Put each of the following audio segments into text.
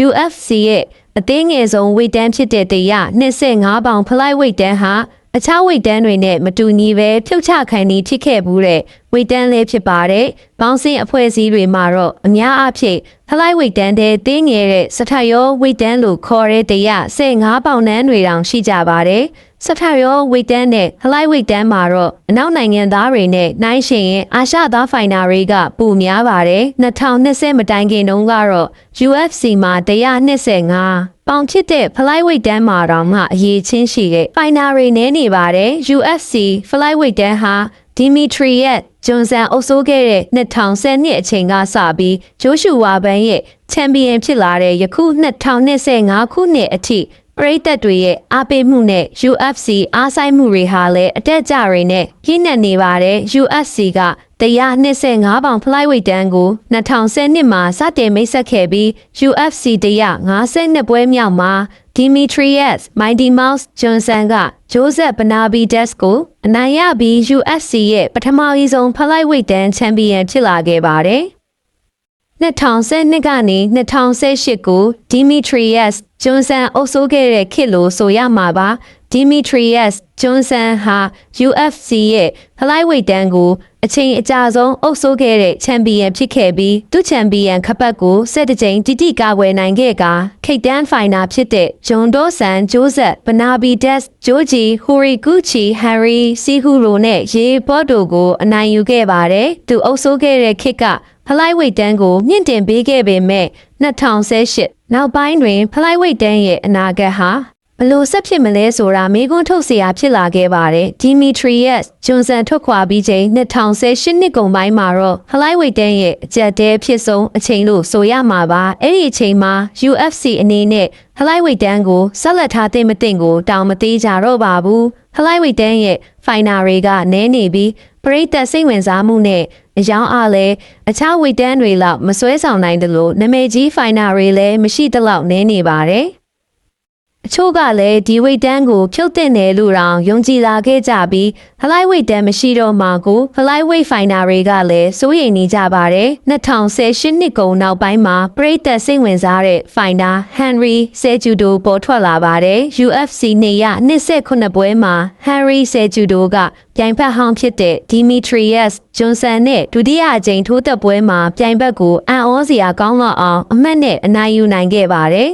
UFC ရဲ့အသေးငယ်ဆုံးဝိတ်တန်းဖြစ်တဲ့125ပေါင်ဖလိုက်ဝိတ်တန်းဟာအခြားဝိတ်တန်းတွေနဲ့မတူညီပဲဖြုတ်ချခံနေဖြစ်ခဲ့ဘူးတဲ့ဝိတ်တန်းလေးဖြစ်ပါတယ်။ဘောင်းစင်းအဖွဲ့အစည်းတွေမှာတော့အများအားဖြင့်ဖလိုက်ဝိတ်တန်းတဲ့သေးငယ်တဲ့စထရောဝိတ်တန်းလို့ခေါ်တဲ့115ပေါင်တန်းတွေတောင်ရှိကြပါတယ်။စထရောဝိတ်တန်းနဲ့ဖလိုက်ဝိတ်တန်းမှာတော့အနောက်နိုင်ငံသားတွေနဲ့နိုင်ရှင်ရင်အာရှသားဖိုင်နာတွေကပိုများပါတယ်။2020မတိုင်ခင်တုန်းကတော့ UFC မှာ125ပေါင်ဖြစ်တဲ့ဖလိုက်ဝိတ်တန်းမှာတော့မှအရေးချင်းရှိတဲ့ဖိုင်နာတွေနဲနေပါတယ် UFC ဖလိုက်ဝိတ်တန်းဟာဒီမီထရီယက်ဂျွန်ဆန်အုပ်စိုးခဲ့တဲ့2010နှစ်အချိန်ကစပြီးဂျိုးရှူဝါဘန်ရဲ့ချန်ပီယံဖြစ်လာတဲ့ယခု2025ခုနှစ်အထိပရိသတ်တွေရဲ့အားပေးမှုနဲ့ UFC အားဆိုင်မှုတွေဟာလည်းအတက်ကြတွေနဲ့ပြည့်နှက်နေပါတယ် UFC က125ပေါင်ဖလိုက်ဝိတ်တန်းကို2010နှစ်မှာစတင်မိတ်ဆက်ခဲ့ပြီး UFC 152ပွဲမြောက်မှာDemetrius Mighty Mouse Johnson က Joseph Benavidez ကိုအနိုင်ရပြီး UFC ရဲ့ပထမဆုံးဖလိုက်ဝိတ်တန်းချန်ပီယံဖြစ်လာခဲ့ပါတယ်2012ကနေ2018ကို Demetrius Johnson အုပ်စိုးခဲ့တဲ့ခေတ်လို့ဆိုရမှာပါ Demetrius Johnson ဟာ UFC ရဲ့ဖလိုက်ဝိတ်တန်းကိုအချိန်အကြာဆုံးအုပ်စိုးခဲ့တဲ့ချန်ပီယံဖြစ်ခဲ့ပြီးသူ့ချန်ပီယံခပတ်ကို17ကြိမ်တိတိကာကွယ်နိုင်ခဲ့ကခိတ်တန်းဖိုင်နာဖြစ်တဲ့ဂျွန်ဒိုဆန်ဂျိုးဇက်ဘနာဘီဒက်စ်ဂျိုဂျီဟိုရီဂူချီဟန်ရီစီဟူရိုနဲ့ရေဘော့တိုကိုအနိုင်ယူခဲ့ပါတယ်သူအုပ်စိုးခဲ့တဲ့ခေတ်ကဖလိုက်ဝိတ်တန်းကိုမြင့်တင်ပေးခဲ့ပေမဲ့2018နောက်ပိုင်းတွင်ဖလိုက်ဝိတ်တန်းရဲ့အနာဂတ်ဟာဘလို့ဆက်ဖြစ်မလဲဆိုတာမေးခွန်းထုတ်เสียဖြစ်လာခဲ့ပါတယ်ဒီမီထရီယက်ဂျွန်ဆန်ထွက်ခွာပြီးချိန်2018နှစ်ကုန်ပိုင်းမှာတော့ဖလိုက်ဝိတ်တန်းရဲ့အကြက်တဲဖြစ်ဆုံးအချိန်လို့ဆိုရမှာပါအဲ့ဒီအချိန်မှာ UFC အနေနဲ့ဖလိုက်ဝိတ်တန်းကိုဆက်လက်ထားတဲ့မတင်ကိုတောင်မသေးကြတော့ပါဘူးဖလိုက်ဝိတ်တန်းရဲ့ဖိုင်နာတွေကနဲနေပြီးပရိသတ်စိတ်ဝင်စားမှုနဲ့အယောင်အားလည်းအခြားဝိတ်တန်းတွေလောက်မစွဲဆောင်နိုင်တယ်လို့နာမည်ကြီးဖိုင်နာတွေလည်းမရှိသလောက်နဲနေပါတယ်အချို့ကလည်းဒီဝိတ်တန်းကိုဖြုတ်တင်တယ်လို့တောင်ယုံကြည်လာခဲ့ကြပြီးဖလိုက်ဝိတ်တန်းမရှိတော့မှကိုဖလိုက်ဝိတ်ဖိုင်နာတွေကလည်းစိုးရိမ်နေကြပါတယ်2018နှစ်ကုန်နောက်ပိုင်းမှာပရိသတ်စိတ်ဝင်စားတဲ့ဖိုင်နာဟန်ရီဆဲဂျူဒိုပေါ်ထွက်လာပါတယ် UFC နေရ29ပွဲမှာဟန်ရီဆဲဂျူဒိုကပြိုင်ဖက်ဟောင်းဖြစ်တဲ့ Demetrius Johnson နဲ့ဒုတိယအကြိမ်ထိုးသက်ပွဲမှာပြိုင်ဘက်ကိုအံ့ဩစရာကောင်းလောက်အောင်အမှတ်နဲ့အနိုင်ယူနိုင်ခဲ့ပါတယ်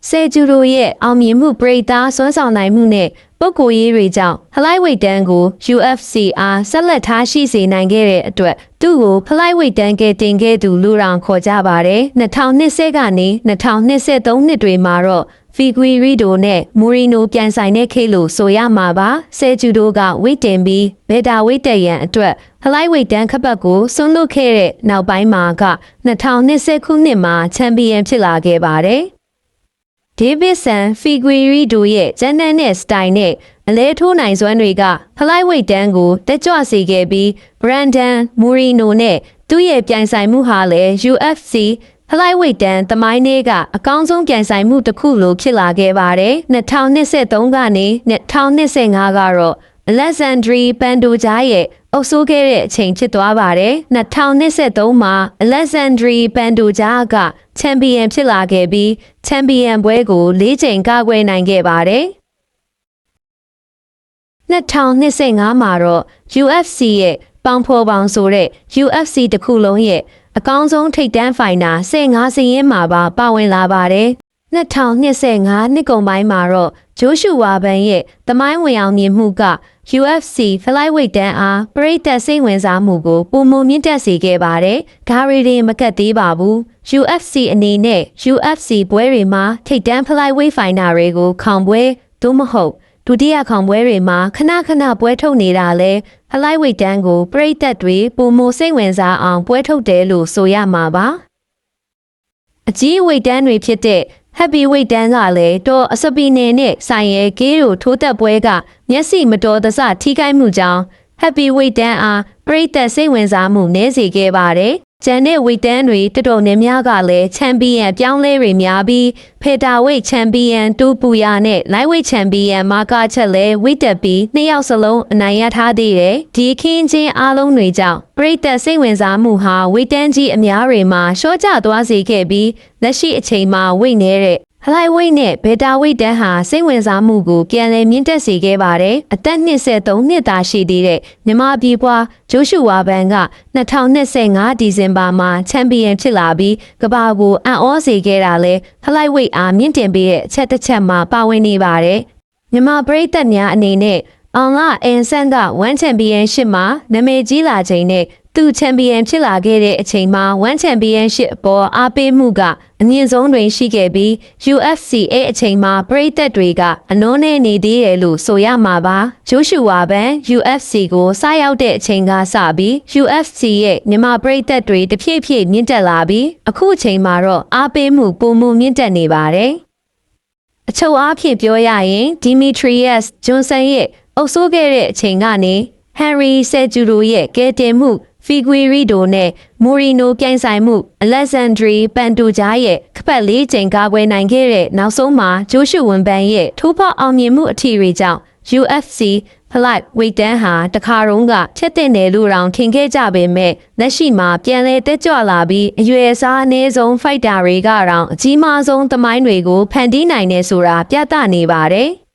ဆဲဂျူရိုရဲ့အောင်မြင်မှုပရိသတ်စွမ်းဆောင်နိုင်မှုနဲ့ပုဂ္ဂိုလ်ရေးတွေကြောင့်ဖလိုက်ဝိတ်တန်းကို UFC အားဆက်လက်ထားရှိစေနိုင်ခဲ့တဲ့အတွက်သူ့ကိုဖလိုက်ဝိတ်တန်းကတင်ခဲ့သူလူတောင်ခေါ်ကြပါတယ်2020ကနေ2023နှစ်တွေမှာတော့ဖီဂွီရီဒိုနဲ့မူရီနိုပြန်ဆိုင်တဲ့ခေတ်လို့ဆိုရမှာပါဆဲဂျူရိုကဝိတ်တင်ပြီးဘယ်တာဝိတ်တက်ရန်အတွက်ဖလိုက်ဝိတ်တန်းခပတ်ကိုဆွန့်လွတ်ခဲ့တဲ့နောက်ပိုင်းမှာက2020ခုနှစ်မှာချန်ပီယံဖြစ်လာခဲ့ပါတယ်ဒေးဗစ်ဆန်ဖီဂွီရီဒိုရဲ့ဂျန်နန်နဲ့စတိုင်နဲ့အလဲထိုးနိုင်စွမ်းတွေကဖလိုက်ဝိတ်တန်းကိုတက်ကြွစေခဲ့ပြီးဘရန်ဒန်မူရီနိုနဲ့သူ့ရဲ့ပြိုင်ဆိုင်မှုဟာလည်း UFC ဖလိုက်ဝိတ်တန်းသမိုင်းလေးကအကောင်းဆုံးပြိုင်ဆိုင်မှုတစ်ခုလို့ဖြစ်လာခဲ့ပါတယ်2023ကနေ2025ကတော့Alexandre Pantoja ရဲ့အုပ်စိုးခဲ့တဲ့အချိန်ဖြစ်သွားပါတယ်2023မှာ Alexandre Pantoja ကချန်ပီယံဖြစ်လာခဲ့ပြီးချန်ပီယံပွဲကို၄ချိန်ကာကွယ်နိုင်ခဲ့ပါတယ်2025မှာတော့ UFC ရဲ့ပေါင်ဖော်ပေါင်ဆိုတဲ့ UFC တစ်ခုလုံးရဲ့အကောင်းဆုံးထိပ်တန်းဖိုင်နာ15စရင်မှာပါဝင်လာပါတယ်2025နှစ်ကုန်ပိုင်းမှာတော့ဂျိုးရှူဝါဘန်ရဲ့သမိုင်းဝင်အောင်မြင်မှုက UFC ဖလိုက်ဝိတ်တန်းအားပရိသတ်စိတ်ဝင်စားမှုကိုပုံမမြင့်တက်စေခဲ့ပါတယ်။ဂါရီတွေမကတ်သေးပါဘူး။ UFC အနေနဲ့ UFC ပွဲတွေမှာထိပ်တန်းဖလိုက်ဝိတ်ဖိုင်နာတွေကိုခေါင်ပွဲသို့မဟုတ်ဒုတိယခေါင်ပွဲတွေမှာခဏပွဲထုတ်နေတာလဲဖလိုက်ဝိတ်တန်းကိုပရိသတ်တွေပုံမစိတ်ဝင်စားအောင်ပွဲထုတ်တယ်လို့ဆိုရမှာပါ။အကြီးဝိတ်တန်းတွေဖြစ်တဲ့Happy Weight တန်းကလည်းတော့အစပီနယ်နဲ့ဆိုင်ရဲဂေးတို့ထိုးသက်ပွဲကမျက်စိမတော်တဆထိခိုက်မှုကြောင့်Happy Weight တန်းအားပရိသတ်စိတ်ဝင်စားမှုနည်းစေခဲ့ပါတယ် ကျန်တဲ့ဝိတ်တန်းတွေတော်တော်များများကလည်းချန်ပီယံပြောင်းလဲတွေများပြီးဖေတာဝိတ်ချန်ပီယံတူပူယာနဲ့လိုက်ဝိတ်ချန်ပီယံမာကာချက်လည်းဝိတ်တက်ပြီးနှစ်ယောက်စလုံးအနိုင်ရထားသေးတယ်ဒီခင်းချင်းအားလုံးတွေကြောင့်ပရိသတ်စိတ်ဝင်စားမှုဟာဝိတ်တန်းကြီးအများတွေမှာရှော့ကျသွားစေခဲ့ပြီးလက်ရှိအချိန်မှာဝိတ်နေတဲ့ဟလိုက်ဝိတ်နဲ့ဘေတာဝိတ်တန်းဟာစိတ်ဝင်စားမှုကိုပြန်လည်မြင့်တက်စေခဲ့ပါတယ်။အသက်23နှစ်သာရှိသေးတဲ့မြန်မာပြည်ပွားဂျိုးရှူဝါဘန်က2025ဒီဇင်ဘာမှာချန်ပီယံဖြစ်လာပြီးကမ္ဘာကိုအံ့ဩစေခဲ့တာလဲဟလိုက်ဝိတ်အားမြင့်တင်ပေးတဲ့အချက်တစ်ချက်မှာပါဝင်နေပါတယ်။မြန်မာပရိသတ်များအနေနဲ့အောင်လအန်ဆန်က1ချန်ပီယံရှစ်မှာနာမည်ကြီးလာချိန်နဲ့သူချန်ပီယံဖြစ်လာခဲ့တဲ့အချိန်မှာ1ချန်ပီယံရှစ်အပေါ်အားပေးမှုကအမြင့်ဆုံးတွင်ရှိခဲ့ပြီး UFC အချိန်မှာပရိသတ်တွေကအနုံးနဲ့နေသေးတယ်လို့ဆိုရမှာပါဂျိုးရှူဝါဘန် UFC ကိုစရောက်တဲ့အချိန်ကစပြီး UFC ရဲ့မြန်မာပရိသတ်တွေတဖြည်းဖြည်းမြင့်တက်လာပြီးအခုအချိန်မှာတော့အားပေးမှုပုံမှုမြင့်တက်နေပါတယ်အချုပ်အားဖြင့်ပြောရရင် Demetrius Johnson ရဲ့အုပ်စိုးခဲ့တဲ့အချိန်ကနေ Henry Cejudo ရဲ့ကယ်တင်မှုဖီဂွီရီဒိုနဲ့မိုရီနိုပြိုင်ဆိုင်မှုအလက်ဇန်ဒရီပန်တူဂျာရဲ့ခပတ်၄ချိန်ကာကွယ်နိုင်ခဲ့တဲ့နောက်ဆုံးမှာဂျိုးရှူဝန်ဘန်ရဲ့ထိုးဖောက်အောင်မြင်မှုအထီတွေကြောင့် UFC ဖလိုက်ဝိတ်တန်းဟာတခါတုန်းကချက်တင်တယ်လို့တောင်ထင်ခဲ့ကြပေမဲ့လက်ရှိမှာပြန်လဲတက်ကြွလာပြီးအရွယ်စားအနည်းဆုံးဖိုက်တာတွေကတော့အကြီးမားဆုံးသမိုင်းတွေကိုဖန်တီးနိုင်နေဆိုတာပြသနေပါတယ်။